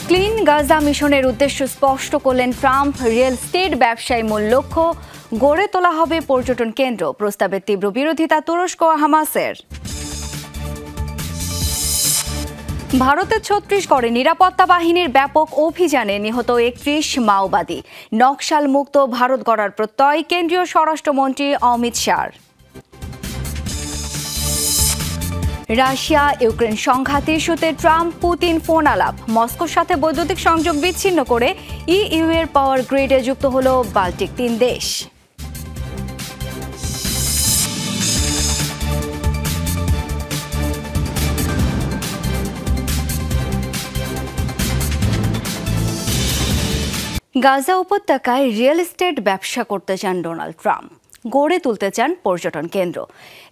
Clean Gaza মিশনের উদ্দেশ্য স্পষ্ট করলেন ট্রাম্প। রিয়েল এস্টেট ব্যবসায়ী মূল লক্ষ্য, গড়ে তোলা হবে পর্যটন কেন্দ্র। প্রস্তাবের তীব্র বিরোধিতা তুরস্ক ও হামাসের। ভারতের ছত্তিশগড়ে নিরাপত্তা বাহিনীর ব্যাপক অভিযানে নিহত ৩১ মাওবাদী। নকশাল মুক্ত ভারত গড়ার প্রত্যয় কেন্দ্রীয় স্বরাষ্ট্রমন্ত্রী অমিত শাহর। রাশিয়া ইউক্রেন সংঘাত ইস্যুতে ট্রাম্প পুতিন ফোন আলাপ। মস্কোর সাথে বৈদ্যুতিক সংযোগ বিচ্ছিন্ন করে ইইউ এর পাওয়ার গ্রিডে যুক্ত হল বাল্টিক ৩ দেশ। গাজা উপত্যকায় রিয়েল এস্টেট ব্যবসা করতে চান ডোনাল্ড ট্রাম্প, গড়ে তুলতে চান পর্যটন কেন্দ্র।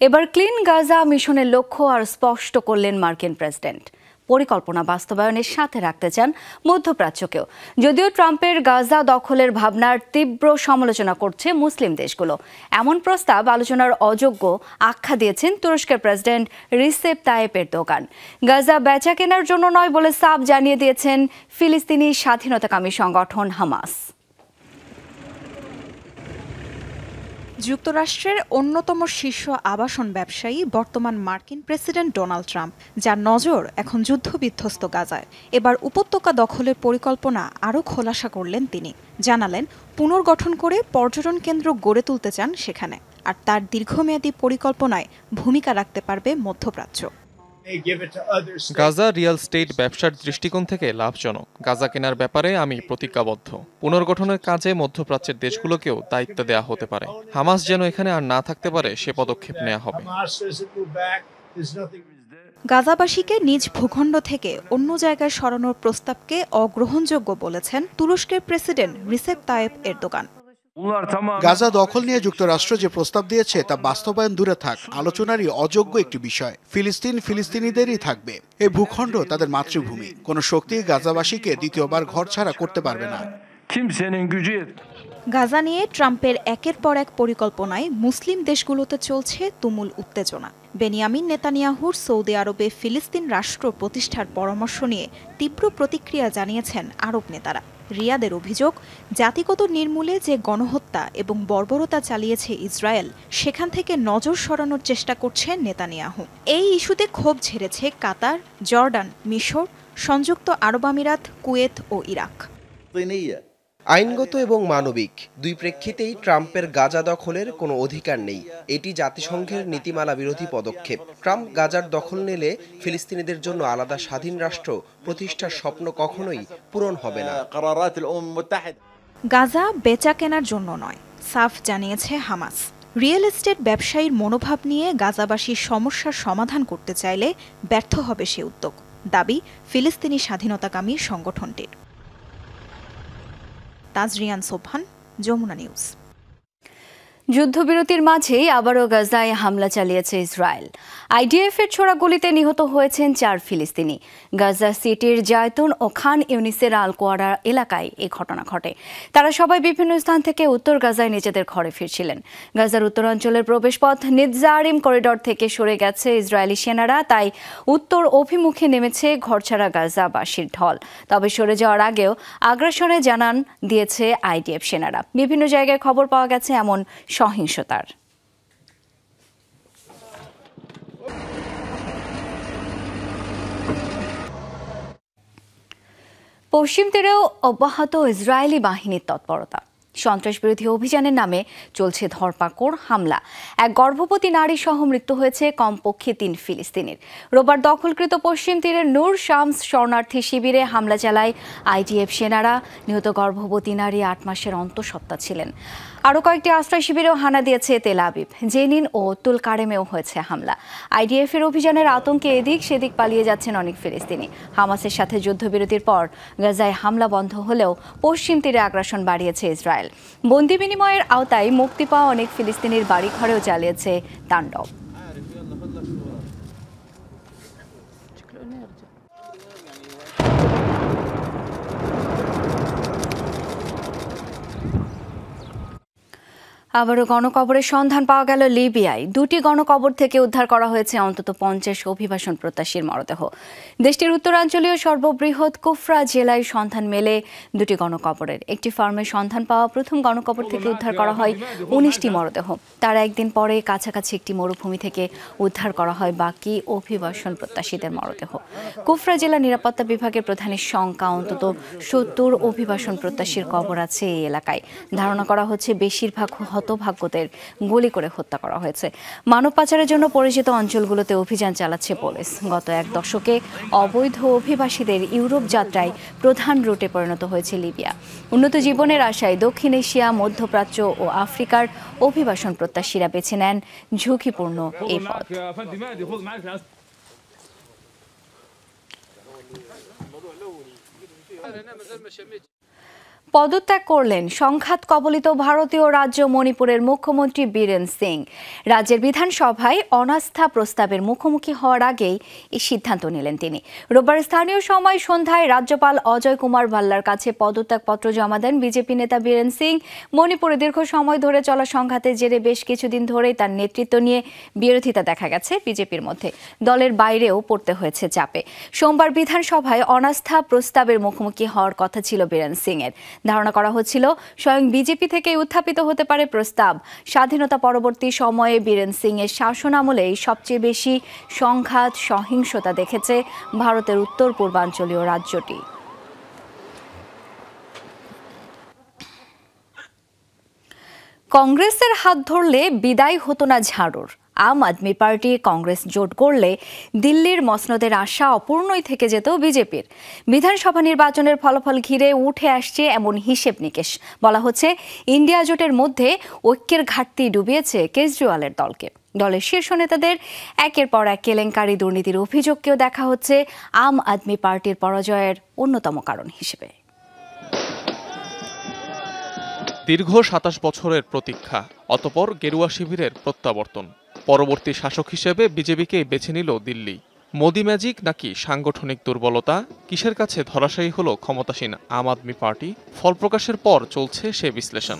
এবার ক্লিন গাজা মিশনের লক্ষ্য আর স্পষ্ট করলেন মার্কিন প্রেসিডেন্ট। পরিকল্পনা বাস্তবায়নের সাথে রাখতে চান মধ্যপ্রাচ্যকেও। যদিও ট্রাম্পের গাজা দখলের ভাবনার তীব্র সমালোচনা করছে মুসলিম দেশগুলো। এমন প্রস্তাব আলোচনার অযোগ্য আখ্যা দিয়েছেন তুরস্কের president Recep Tayyip Erdogan. Gaza বেচা কেনার জন্য নয় বলে সাফ জানিয়ে দিয়েছেন ফিলিস্তিনি স্বাধীনতাকামী সংগঠন হামাস। যুক্তরাষ্ট্রের অন্যতম শীর্ষ আবাসন ব্যবসায়ী বর্তমান মার্কিন প্রেসিডেন্ট ডোনাল্ড ট্রাম্প, যার নজর এখন যুদ্ধবিধ্বস্ত গাজায়। এবার উপত্যকা দখলের পরিকল্পনা আরও খোলাসা করলেন তিনি। জানালেন পুনর্গঠন করে পর্যটন কেন্দ্র গড়ে তুলতে চান সেখানে, আর তার দীর্ঘমেয়াদী পরিকল্পনায় ভূমিকা রাখতে পারবে মধ্যপ্রাচ্য। গাজা রিয়েল এস্টেট ব্যবসার দৃষ্টিকোণ থেকে লাভজনক। গাজা কেনার ব্যাপারে আমি প্রতিজ্ঞাবদ্ধ। পুনর্গঠনের কাজে মধ্যপ্রাচ্যের দেশগুলোকেও দায়িত্ব দেওয়া হতে পারে। হামাস যেন এখানে আর না থাকতে পারে সে পদক্ষেপ নেওয়া হবে। গাজাবাসীকে নিজ ভূখণ্ড থেকে অন্য জায়গায় সরানোর প্রস্তাবকে অগ্রহণযোগ্য বলেছেন তুরস্কের president Recep Tayyip Erdogan. Gaza দখল নিয়ে যুক্তরাষ্ট্র যে প্রস্তাব দিয়েছে তা বাস্তবায়ন দূরে থাক, আলোচনারই অযোগ্য একটি বিষয়। ফিলিস্তিনিদেরই থাকবে। এই ভূখণ্ড তাদের মাতৃভূমি। কোনো শক্তি গাজাবাসীকে দ্বিতীয়বার ঘরছাড়া করতে পারবে না। গাজা নিয়ে ট্রাম্পের একের পর এক পরিকল্পনায় মুসলিম দেশগুলোতে চলছে তুমুল উত্তেজনা। বেনিয়ামিন নেতানিয়াহুর সৌদি আরবে ফিলিস্তিন রাষ্ট্র প্রতিষ্ঠার পরামর্শ নিয়ে তীব্র প্রতিক্রিয়া জানিয়েছেন আরব নেতারা। রিয়াদের অভিযোগ, জাতিগত নির্মূলে যে গণহত্যা এবং বর্বরতা চালিয়েছে ইসরায়েল, সেখান থেকে নজর সরানোর চেষ্টা করছে নেতানিয়াহু। এই ইস্যুতে ক্ষোভ ঝেড়েছে কাতার, জর্ডান, মিশর, সংযুক্ত আরব আমিরাত, কুয়েত ও ইরাক। আইনগত এবং মানবিক দুই প্রেক্ষিতেই ট্রাম্পের গাজা দখলের কোনো অধিকার নেই। এটি জাতিসংঘের নীতিমালা বিরোধী পদক্ষেপ। ট্রাম্প গাজার দখল নিলে ফিলিস্তিনিদের জন্য আলাদা স্বাধীন রাষ্ট্র প্রতিষ্ঠার স্বপ্ন কখনোই পূরণ হবে না। গাজা বেচা কেনার জন্য নয়, সাফ জানিয়েছে হামাস। রিয়েল এস্টেট ব্যবসায়ীর মনোভাব নিয়ে গাজাবাসীর সমস্যার সমাধান করতে চাইলে ব্যর্থ হবে সে উদ্যোগ, দাবি ফিলিস্তিনি স্বাধীনতাকামী সংগঠনটির। তাজরিয়ান সোবহান, যমুনা নিউজ। যুদ্ধবিরতির মাঝেই আবারও গাজায় হামলা চালিয়েছে ইসরায়েল। আইডিএফ এর ছোড়া গুলিতে নিহত হয়েছেন ৪ ফিলিস্তিনি। গাজা সিটির জায়তুন ও খান ইউনিসের আল কোয়ারা এলাকায় এই ঘটনা ঘটে। তারা সবাই বিভিন্ন স্থান থেকে উত্তর গাজায় নিজেদের ঘরে ফিরছিলেন। গাজার উত্তরাঞ্চলের প্রবেশপথ নিৎজারিম করিডর থেকে সরে গেছে ইসরায়েলি সেনারা, তাই উত্তর অভিমুখে নেমেছে ঘরছাড়া গাজাবাসীর ঢল। তবে সরে যাওয়ার আগেও আগ্রাসনে জানান দিয়েছে আইডিএফ সেনারা। বিভিন্ন জায়গায় খবর পাওয়া গেছে এমন সহিংসতার। পশ্চিম তীরেও অব্যাহত ইসরায়েলি বাহিনীর তৎপরতা। সন্ত্রাস বিরোধী অভিযানের নামে চলছে ধরপাকড়, হামলা। এক গর্ভবতী নারী সহ মৃত্যু হয়েছে কমপক্ষে 3 ফিলিস্তিনির। রোববার দখলকৃত পশ্চিম তীরের নূর শামস শরণার্থী শিবিরে হামলা চালায় আইডিএফ সেনারা। নিহত গর্ভবতী নারী 8 মাসের অন্তঃসত্ত্বা ছিলেন। আরও কয়েকটি আশ্রয় শিবিরেও হানা দিয়েছে তেল আবিব, জেনিন ও তুল কারেমেও হয়েছে হামলা। আইডিএফ এর অভিযানের আতঙ্কে এদিক সেদিক পালিয়ে যাচ্ছেন অনেক ফিলিস্তিনি। হামাসের সাথে যুদ্ধবিরতির পর গাজায় হামলা বন্ধ হলেও পশ্চিম তীরে আগ্রাসন বাড়িয়েছে ইসরায়েল। বন্দি বিনিময়ের আওতায় মুক্তি পাওয়া অনেক ফিলিস্তিনির বাড়িঘরেও চালিয়েছে তাণ্ডব। আবারও গণকবরের সন্ধান পাওয়া গেল লিবিয়ায়। দুটি গণকবর থেকে উদ্ধার করা হয়েছে অন্তত 50 অভিবাসন প্রত্যাশীর মরদেহ। দেশটির উত্তরাঞ্চলীয় সর্ববৃহৎ কুফরা জেলায় সন্ধান মেলে দুটি গণকবরের। একটি ফার্মের সন্ধান পাওয়া প্রথম গণকবর থেকে উদ্ধার করা হয় 19টি মরদেহ। তার একদিন পরে কাছাকাছি একটি মরুভূমি থেকে উদ্ধার করা হয় বাকি অভিবাসন প্রত্যাশীদের মরদেহ। কুফরা জেলা নিরাপত্তা বিভাগের প্রধানের শঙ্কা, অন্তত 70 অভিবাসন প্রত্যাশীর কবর আছে এই এলাকায়। ধারণা করা হচ্ছে বেশিরভাগ হতভাগ্যদের গুলি করে হত্যা করা হয়েছে। মানব পাচারের জন্য পরিচিত অঞ্চলগুলোতে অভিযান চালাচ্ছে পুলিশ। গত এক দশকে অবৈধ অভিবাসীদের ইউরোপ যাত্রায় প্রধান রুটে পরিণত হয়েছে লিবিয়া। উন্নত জীবনের আশায় দক্ষিণ এশিয়া, মধ্যপ্রাচ্য ও আফ্রিকার অভিবাসন প্রত্যাশীরা বেছে নেন ঝুঁকিপূর্ণ এই পথ। পদত্যাগ করলেন সংঘাত কবলিত ভারতীয় রাজ্য মণিপুরের মুখ্যমন্ত্রী বীরেন সিং। রাজ্যের বিধানসভায় অনাস্থা প্রস্তাবের মুখোমুখি হওয়ার আগেই এই সিদ্ধান্ত নিলেন তিনি। রোববার স্থানীয় সময় সন্ধ্যায় রাজ্যপাল অজয় কুমার ভাল্লার কাছে পদত্যাগপত্র জমা দেন বিজেপি নেতা বীরেন সিং। মণিপুরে দীর্ঘ সময় ধরে চলা সংঘাতের জেরে বেশ কিছুদিন ধরেই তার নেতৃত্ব নিয়ে বিরোধিতা দেখা গেছে বিজেপির মধ্যে। দলের বাইরেও পড়তে হয়েছে চাপে। সোমবার বিধানসভায় অনাস্থা প্রস্তাবের মুখোমুখি হওয়ার কথা ছিল বীরেন সিং এর। ধারণা করা হচ্ছিল স্বয়ং বিজেপি থেকে উত্থাপিত হতে পারে প্রস্তাব। স্বাধীনতা পরবর্তী সময়ে বীরেন সিং এর শাসনামলেই সবচেয়ে বেশি সংঘাত, সহিংসতা দেখেছে ভারতের উত্তর পূর্বাঞ্চলীয় রাজ্যটি। কংগ্রেসের হাত ধরলে বিদায় হতো না ঝাড়ুর। আম আদমি পার্টি কংগ্রেস জোট করলে দিল্লির মসনদের আশা অপূর্ণই থেকে যেত বিজেপির। বিধানসভা নির্বাচনের ফলাফল ঘিরে উঠে আসছে এমন হিসেব নিকেশ। বলা হচ্ছে ইন্ডিয়া জোটের মধ্যে ঐক্যের ঘাটতি ডুবিয়েছে কেজরিওয়ালের দলকে। দলের শীর্ষ নেতাদের একের পর এক কেলেঙ্কারি, দুর্নীতির অভিযোগকেও দেখা হচ্ছে আম আদমি পার্টির পরাজয়ের অন্যতম কারণ হিসেবে। দীর্ঘ 27 বছরের প্রতীক্ষা, অতঃপর গেরুয়া শিবিরের প্রত্যাবর্তন। পরবর্তী শাসক হিসেবে বিজেপিকেই বেছে নিল দিল্লি। মোদি ম্যাজিক নাকি সাংগঠনিক দুর্বলতা? কিসের কাছে ধরাশায়ী হলো ক্ষমতাসীন আম আদমি পার্টি? ফল প্রকাশের পর চলছে সে বিশ্লেষণ।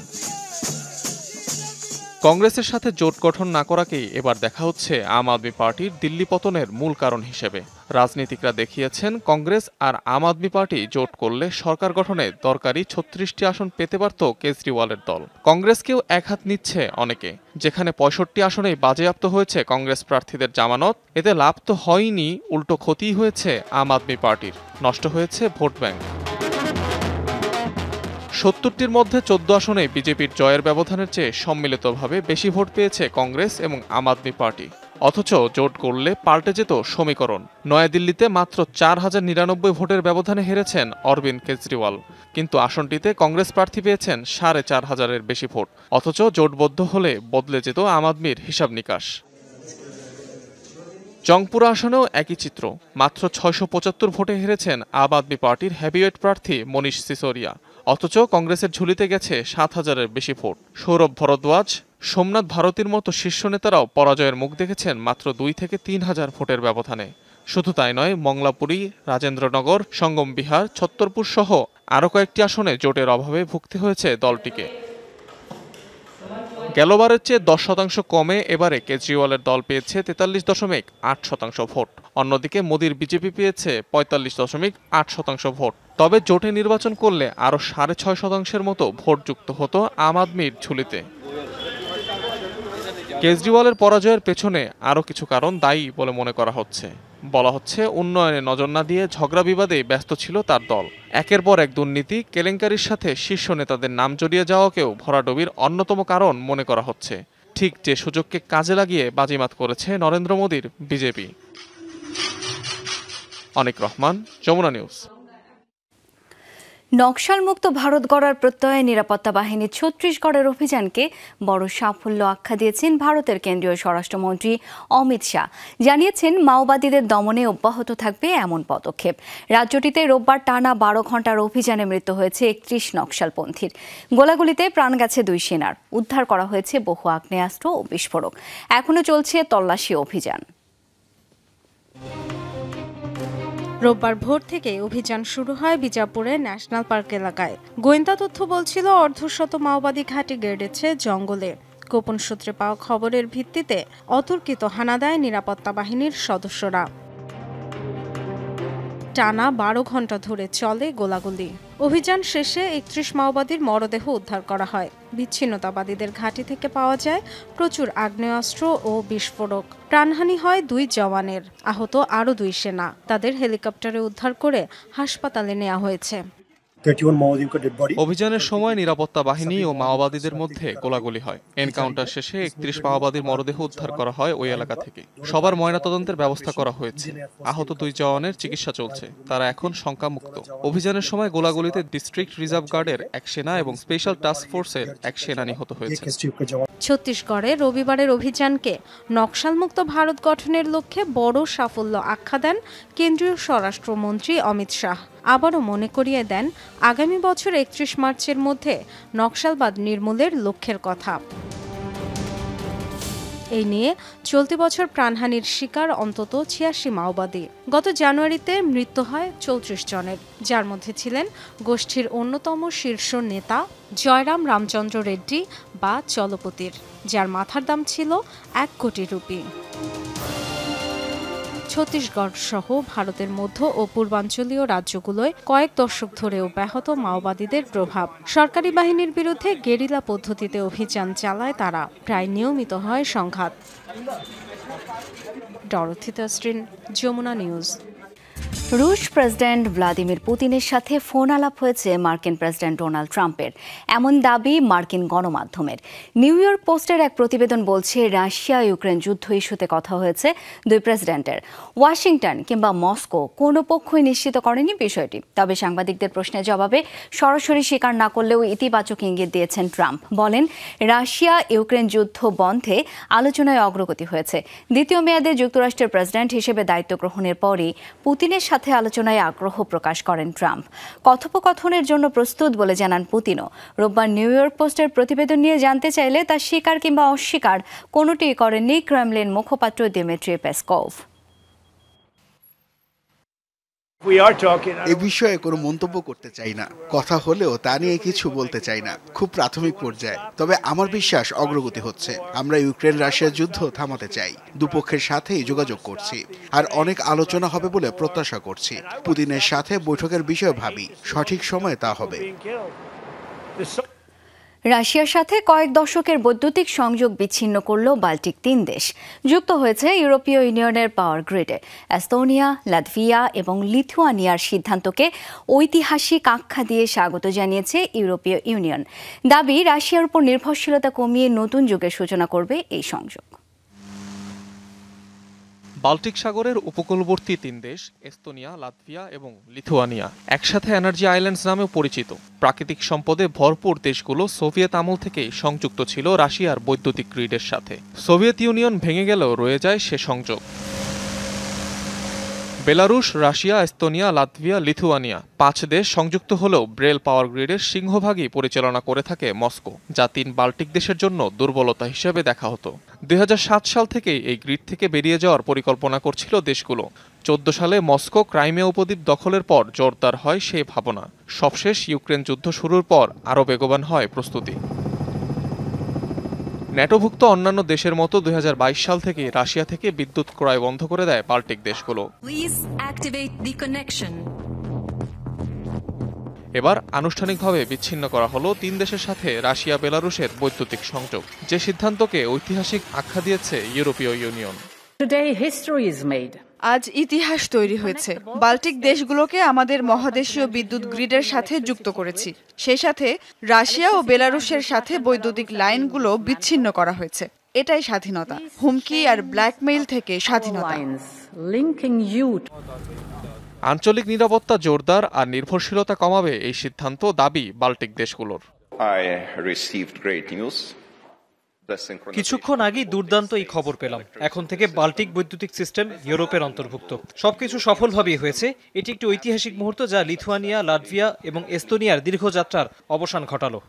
কংগ্রেসের সাথে জোট গঠন না করাকেই এবার দেখা হচ্ছে আম আদমি পার্টির দিল্লি পতনের মূল কারণ হিসেবে। রাজনীতিকরা দেখিয়েছেন কংগ্রেস আর আম আদমি পার্টি জোট করলে সরকার গঠনে দরকারি 36টি আসন পেতে পারত কেজরিওয়ালের দল। কংগ্রেসকেও একহাত নিচ্ছে অনেকে। যেখানে 65 আসনেই বাজেয়াপ্ত হয়েছে কংগ্রেস প্রার্থীদের জামানত, এতে লাভ তো হয়নি, উল্টো ক্ষতি হয়েছে আম আদমি পার্টির। নষ্ট হয়েছে ভোট ব্যাংক। 70টির মধ্যে 14 আসনে বিজেপির জয়ের ব্যবধানের চেয়ে সম্মিলিতভাবে বেশি ভোট পেয়েছে কংগ্রেস এবং আম আদমি পার্টি। অথচ জোট করলে পাল্টে যেত সমীকরণ। নয়াদিল্লিতে মাত্র 4099 ভোটের ব্যবধানে হেরেছেন অরবিন্দ কেজরিওয়াল, কিন্তু আসনটিতে কংগ্রেস প্রার্থী পেয়েছেন 4500-এর বেশি ভোট। অথচ জোটবদ্ধ হলে বদলে যেত আম আদমির হিসাব নিকাশ। জংপুরা আসনেও একই চিত্র। মাত্র 675 ভোটে হেরেছেন আম আদমি পার্টির হেভিওয়েট প্রার্থী মনীষ সিসোদিয়া। অথচ কংগ্রেসের ঝুলিতে গেছে 7000-এর বেশি ভোট। সৌরভ ভরদ্বাজ, সোমনাথ ভারতীর মতো শীর্ষ নেতারাও পরাজয়ের মুখ দেখেছেন মাত্র 2 থেকে 3000 ভোটের ব্যবধানে। শুধু তাই নয়, মংলাপুরী, রাজেন্দ্রনগর, সঙ্গম বিহার, ছত্তরপুর সহ আরও কয়েকটি আসনে জোটের অভাবে ভুগতে হয়েছে দলটিকে। গেলবারের চেয়ে 10% কমে এবারে কেজরিওয়ালের দল পেয়েছে 43.8% ভোট। অন্যদিকে মোদির বিজেপি পেয়েছে 45.8% ভোট। তবে জোটে নির্বাচন করলে আরও 6.5%-এর মতো ভোট যুক্ত হতো আম আদমির ঝুলিতে। কেজরিওয়ালের পরাজয়ের পেছনে আরও কিছু কারণ দায়ী বলে মনে করা হচ্ছে। বলা হচ্ছে উন্নয়নে নজর না দিয়ে ঝগড়া বিবাদে ব্যস্ত ছিল তার দল। একের পর এক দুর্নীতি, কেলেঙ্কারির সাথে শীর্ষ নেতাদের নাম জড়িয়ে যাওয়াকেও ভরাডুবির অন্যতম কারণ মনে করা হচ্ছে। ঠিক যে সুযোগকে কাজে লাগিয়ে বাজিমাত করেছে নরেন্দ্র মোদির বিজেপি। অনিক রহমান, যমুনা নিউজ। নকশালমুক্ত ভারত গড়ার প্রত্যয়ে নিরাপত্তা বাহিনীর ছত্তিশগড়ের অভিযানকে বড় সাফল্য আখ্যা দিয়েছেন ভারতের কেন্দ্রীয় স্বরাষ্ট্রমন্ত্রী অমিত শাহ। জানিয়েছেন মাওবাদীদের দমনে অব্যাহত থাকবে এমন পদক্ষেপ। রাজ্যটিতে রোববার টানা 12 ঘণ্টার অভিযানে মৃত্যু হয়েছে 31 নকশালপন্থীর। গোলাগুলিতে প্রাণ গেছে 2 সেনার। উদ্ধার করা হয়েছে বহু আগ্নেয়াস্ত্র ও বিস্ফোরক। এখনও চলছে তল্লাশি অভিযান। রোববার ভোর থেকে অভিযান শুরু হয় বিজাপুরের ন্যাশনাল পার্ক এলাকায়। গোয়েন্দা তথ্য বলছিল অর্ধশত মাওবাদী ঘাঁটি গেড়েছে জঙ্গলে। গোপন সূত্রে পাওয়া খবরের ভিত্তিতে অতর্কিত হানা দেয় নিরাপত্তা বাহিনীর সদস্যরা। টানা 12 ঘণ্টা ধরে চলে গোলাগুলি। অভিযান শেষে 31 মাওবাদীর মরদেহ উদ্ধার করা হয়। বিচ্ছিন্নতাবাদীদের ঘাঁটি থেকে পাওয়া যায় প্রচুর আগ্নেয়াস্ত্র ও বিস্ফোরক। প্রাণহানি হয় 2 জওয়ানের, আহত আরও 2 সেনা। তাদের হেলিকপ্টারে উদ্ধার করে হাসপাতালে নেওয়া হয়েছে। অভিযানের সময় নিরাপত্তা বাহিনী ও মাওবাদীদের মধ্যে গোলাগুলি হয়। এনকাউন্টার শেষে 31 মাওবাদীর মরদেহ উদ্ধার করা হয় ওই এলাকা থেকে। সবার ময়নাতদন্তের ব্যবস্থা করা হয়েছে। আহত 2 জওয়ানের চিকিৎসা চলছে, তারা এখন শঙ্কামুক্ত। অভিযানের সময় গোলাগুলিতে ডিস্ট্রিক্ট রিজার্ভ গার্ডের 1 সেনা এবং স্পেশাল টাস্ক ফোর্সের 1 সেনা নিহত হয়েছে। ছত্তিশগড়ে রবিবারের অভিযানকে নকশালমুক্ত ভারত গঠনের লক্ষ্যে বড় সাফল্য আখ্যা দেন কেন্দ্রীয় স্বরাষ্ট্রমন্ত্রী অমিত শাহ। আবারও মনে করিয়ে দেন আগামী বছর 31 মার্চের মধ্যে নকশালবাদ নির্মূলের লক্ষ্যের কথা। এই নিয়ে চলতি বছর প্রাণহানির শিকার অন্তত 86 মাওবাদী। গত জানুয়ারিতে মৃত্যু হয় 34 জনের, যার মধ্যে ছিলেন গোষ্ঠীর অন্যতম শীর্ষ নেতা জয়রাম রামচন্দ্র রেড্ডি বা চলপতির, যার মাথার দাম ছিল 1 কোটি রুপি। ছত্তিশগড় সহ ভারতের মধ্য ও পূর্বাঞ্চলীয় রাজ্যগুলোয় কয়েক দশক ধরে অব্যাহত মাওবাদীদের প্রভাব। সরকারি বাহিনীর বিরুদ্ধে গেরিলা পদ্ধতিতে অভিযান চালায় তারা। প্রায় নিয়মিত হয় সংঘাত। Dorothy Tasrin, Jamuna news. রুশ প্রেসিডেন্ট ভ্লাদিমির পুতিনের সাথে ফোন আলাপ হয়েছে মার্কিন প্রেসিডেন্ট ডোনাল্ড ট্রাম্পের, এমন দাবি মার্কিন গণমাধ্যমের। নিউ ইয়র্ক পোস্টের এক প্রতিবেদন বলছে, রাশিয়া ইউক্রেন যুদ্ধ ইস্যুতে কথা হয়েছে 2 প্রেসিডেন্টের। ওয়াশিংটন কিংবা মস্কো কোনো পক্ষই নিশ্চিত করেনি বিষয়টি। তবে সাংবাদিকদের প্রশ্নের জবাবে সরাসরি স্বীকার না করলেও ইতিবাচক ইঙ্গিত দিয়েছেন ট্রাম্প। বলেন, রাশিয়া ইউক্রেন যুদ্ধ বন্ধে আলোচনায় অগ্রগতি হয়েছে। দ্বিতীয় মেয়াদে যুক্তরাষ্ট্রের প্রেসিডেন্ট হিসেবে দায়িত্ব গ্রহণের পরই পুতিনের সাথে আলোচনায় আগ্রহ প্রকাশ করেন ট্রাম্প। কথোপকথনের জন্য প্রস্তুত বলে জানান পুতিনও। রোববার নিউ ইয়র্ক পোস্টের প্রতিবেদন নিয়ে জানতে চাইলে তা স্বীকার কিংবা অস্বীকার কোনোটিই করেননি ক্রেমলিন মুখপাত্র দিমিত্রি পেসকভ। এ বিষয়ে কোনো মন্তব্য করতে চাই না, কথা হলেও তা নিয়ে কিছু বলতে চাই না, খুব প্রাথমিক পর্যায়ে। তবে আমার বিশ্বাস অগ্রগতি হচ্ছে। আমরা ইউক্রেন রাশিয়া যুদ্ধ থামাতে চাই, দুপক্ষের সাথেই যোগাযোগ করছি, আর অনেক আলোচনা হবে বলে প্রত্যাশা করছি। পুতিনের সাথে বৈঠকের বিষয়ে ভাবি, সঠিক সময়ে তা হবে। রাশিয়ার সাথে কয়েক দশকের বৈদ্যুতিক সংযোগ বিচ্ছিন্ন করল বাল্টিক 3 দেশ। যুক্ত হয়েছে ইউরোপীয় ইউনিয়নের পাওয়ার গ্রিডে। এস্তোনিয়া, লাতভিয়া এবং লিথুয়ানিয়ার সিদ্ধান্তকে ঐতিহাসিক আখ্যা দিয়ে স্বাগত জানিয়েছে ইউরোপীয় ইউনিয়ন। দাবি, রাশিয়ার উপর নির্ভরশীলতা কমিয়ে নতুন যুগের সূচনা করবে এই সংযোগ। বাল্টিক সাগরের উপকূলবর্তী 3 দেশ এস্তোনিয়া, লাতভিয়া এবং লিথুয়ানিয়া একসাথে এনার্জি আইল্যান্ডস নামেও পরিচিত। প্রাকৃতিক সম্পদে ভরপুর দেশগুলো সোভিয়েত আমল থেকেই সংযুক্ত ছিল রাশিয়ার বৈদ্যুতিক গ্রিডের সাথে। সোভিয়েত ইউনিয়ন ভেঙে গেলেও রয়ে যায় সে সংযোগ। Belarus, Russia, Estonia, Latvia, Lithuania 5 দেশ সংযুক্ত হলেও ব্রেল পাওয়ার গ্রিডের সিংহভাগই পরিচালনা করে থাকে মস্কো, যা 3 বাল্টিক দেশের জন্য দুর্বলতা হিসেবে দেখা হতো। 2007 সাল থেকেই এই গ্রিড থেকে বেরিয়ে যাওয়ার পরিকল্পনা করছিল দেশগুলো। 14 সালে মস্কো ক্রাইমিয়া উপদ্বীপ দখলের পর জোরদার হয় সেই ভাবনা। সবশেষ ইউক্রেন যুদ্ধ শুরুর পর আরও বেগবান হয় প্রস্তুতি। ন্যাটোভুক্ত অন্যান্য দেশের মতো 2022 সাল থেকে রাশিয়া থেকে বিদ্যুৎ ক্রয় বন্ধ করে দেয় বাল্টিক দেশগুলো। এবার আনুষ্ঠানিকভাবে বিচ্ছিন্ন করা হলো 3 দেশের সাথে রাশিয়া বেলারুশের বৈদ্যুতিক সংযোগ, যে সিদ্ধান্তকে ঐতিহাসিক আখ্যা দিয়েছে ইউরোপীয় ইউনিয়ন। আজ ইতিহাস তৈরি হয়েছে। বাল্টিক দেশগুলোকে আমাদের মহাদেশীয় বিদ্যুৎ গ্রিডের সাথে যুক্ত করেছি। সেই সাথে রাশিয়া ও বেলারুশের সাথে বৈদ্যুতিক লাইনগুলো বিচ্ছিন্ন করা হয়েছে। এটাই স্বাধীনতা, হুমকি আর ব্ল্যাকমেইল থেকে স্বাধীনতা। আঞ্চলিক নিরাপত্তা জোরদার আর নির্ভরশীলতা কমাবে এই সিদ্ধান্ত, দাবি বাল্টিক দেশগুলোর। কিছুক্ষণ আগেই দুর্দান্ত এই খবর পেলাম। এখন থেকে বাল্টিক বৈদ্যুতিক সিস্টেম ইউরোপের অন্তর্ভুক্ত। সবকিছু সফলভাবেই হয়েছে। এটি একটি ঐতিহাসিক মুহূর্ত যা লিথুয়ানিয়া, লাটভিয়া এবং এস্তোনিয়ার দীর্ঘযাত্রার অবসান ঘটালো।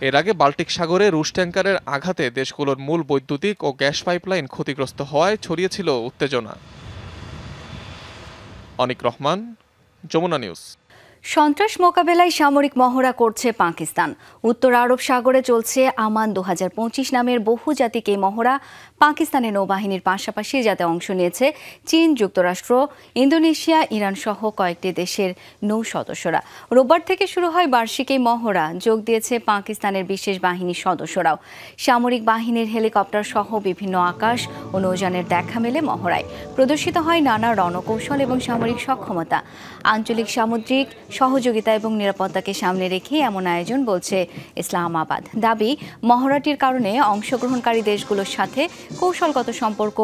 এর আগে বাল্টিক সাগরে রুশ ট্যাঙ্কারের আঘাতে দেশগুলোর মূল বৈদ্যুতিক ও গ্যাস পাইপলাইন ক্ষতিগ্রস্ত হওয়ায় ছড়িয়েছিল উত্তেজনা। অনিক রহমান, যমুনা নিউজ। সন্ত্রাস মোকাবেলায় সামরিক মহড়া করছে পাকিস্তান। উত্তর আরব সাগরে চলছে আমান 2025 নামের বহুজাতিক এই মহড়া পাকিস্তানের নৌবাহিনীর পাশাপাশি যাতে অংশ নিয়েছে চীন, যুক্তরাষ্ট্র, ইন্দোনেশিয়া, ইরান সহ কয়েকটি দেশের নৌ সদস্যরা। রোববার থেকে শুরু হয় বার্ষিক এই মহড়া। যোগ দিয়েছে পাকিস্তানের বিশেষ বাহিনীর সদস্যরাও। সামরিক বাহিনীর হেলিকপ্টার সহ বিভিন্ন আকাশ ও নৌযানের দেখা মেলে মহড়ায়। প্রদর্শিত হয় নানা রণকৌশল এবং সামরিক সক্ষমতা। আঞ্চলিক সামুদ্রিক সহযোগিতা এবং নিরাপত্তাকে সামনে রেখে এমন আয়োজন বলছে ইসলামাবাদ। দাবি, মহড়াটির কারণে অংশগ্রহণকারী দেশগুলোর সাথে কৌশলগত সম্পর্ক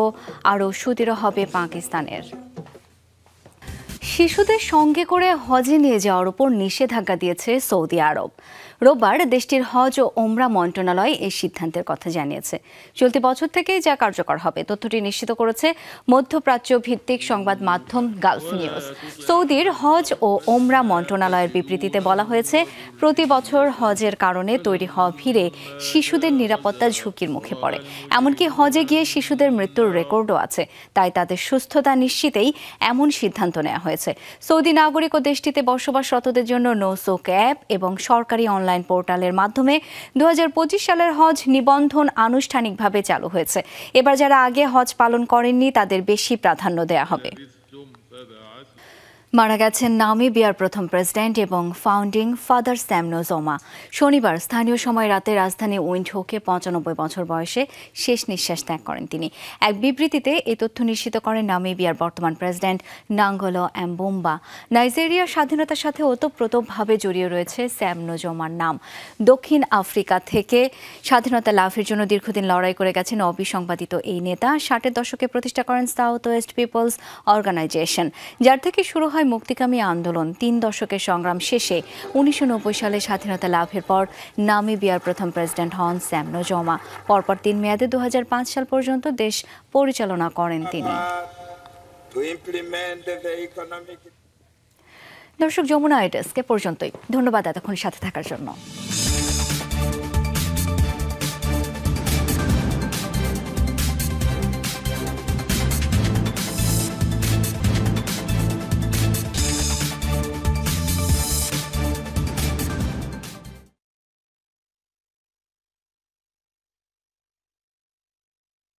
আরও সুদৃঢ় হবে পাকিস্তানের। শিশুদের সঙ্গে করে হজে নিয়ে যাওয়ার উপর নিষেধাজ্ঞা দিয়েছে সৌদি আরব। রোববার দেশটির হজ ও ওমরা মন্ত্রণালয় এই সিদ্ধান্তের কথা জানিয়েছে। চলতি বছর থেকেই যা কার্যকর হবে, তথ্যটি নিশ্চিত করেছে মধ্যপ্রাচ্য ভিত্তিক সংবাদ মাধ্যম গালফ নিউজ। সৌদির হজ ও ওমরা মন্ত্রণালয়ের বিবৃতিতে বলা হয়েছে, প্রতি বছর হজের কারণে তৈরি হওয়া ভিড়ে শিশুদের নিরাপত্তা ঝুঁকির মুখে পড়ে। এমনকি হজে গিয়ে শিশুদের মৃত্যুর রেকর্ডও আছে। তাই তাদের সুস্থতা নিশ্চিতেই এমন সিদ্ধান্ত নেওয়া হয়েছে। সৌদি নাগরিক ও দেশটিতে বসবাসরতদের জন্য নোসোক অ্যাপ এবং সরকারি অনলাইন পোর্টালের মাধ্যমে 2025 সালের হজ নিবন্ধন আনুষ্ঠানিকভাবে চালু হয়েছে। এবার যারা আগে হজ পালন করেননি তাদের বেশি প্রাধান্য দেওয়া হবে। মারা গেছেন নামিবিয়ার প্রথম প্রেসিডেন্ট এবং ফাউন্ডিং ফাদার স্যাম নোজোমা। শনিবার স্থানীয় সময় রাতে রাজধানী উইন্ডহোকে 95 বছর বয়সে শেষ নিঃশ্বাস ত্যাগ করেন তিনি। এক বিবৃতিতে এই তথ্য নিশ্চিত করেন নামিবিয়ার বর্তমান প্রেসিডেন্ট নাঙ্গলো এমবোম্বা। নাইজেরিয়ার স্বাধীনতার সাথে ওতপ্রোতভাবে জড়িয়ে রয়েছে স্যাম নোজোমার নাম। দক্ষিণ আফ্রিকা থেকে স্বাধীনতা লাভের জন্য দীর্ঘদিন লড়াই করে গেছেন অবিসংবাদিত এই নেতা। 60-এর দশকে প্রতিষ্ঠা করেন সাউথ ওয়েস্ট পিপলস অর্গানাইজেশন, যার থেকে শুরু হয় মুক্তিকামী আন্দোলন। 3 দশকের সংগ্রাম শেষে 1990 সালে স্বাধীনতা লাভের পর নামিবিয়ার প্রথম প্রেসিডেন্ট হন স্যাম নোজোমা। পরপর 3 মেয়াদে 2005 সাল পর্যন্ত দেশ পরিচালনা করেন তিনি। দর্শক, যমুনা ডেস্ক এ পর্যন্তই। ধন্যবাদ এতক্ষণ সাথে থাকার জন্য।